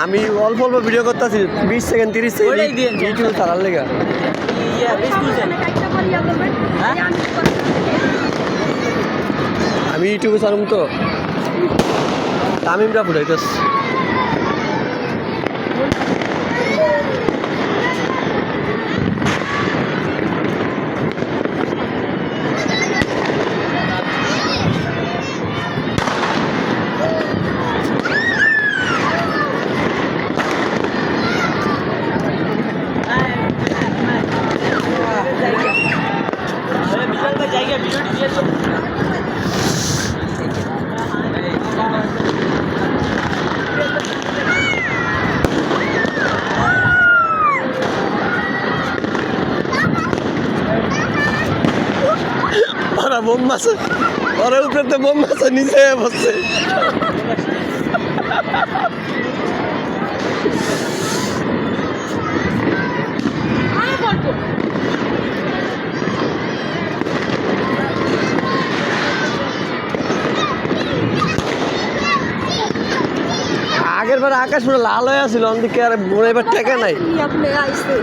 আমি অল্প অল্প ভিডিও করতেছি 20 সেকেন্ড 30 সেকেন্ড ইউটিউবে ছাড়ার লেগা আমি ইউটিউবে ছাড়ুম তো তামিমরা ফুটাইতেছ ওরা বোম মাছে ওরা উপরে তো বোম মাছে নিচে বসছে আগের বার আকাশ পুরো লাল হয়ে আছিল অন্যদিকে আর মনে এবার টেকা নাই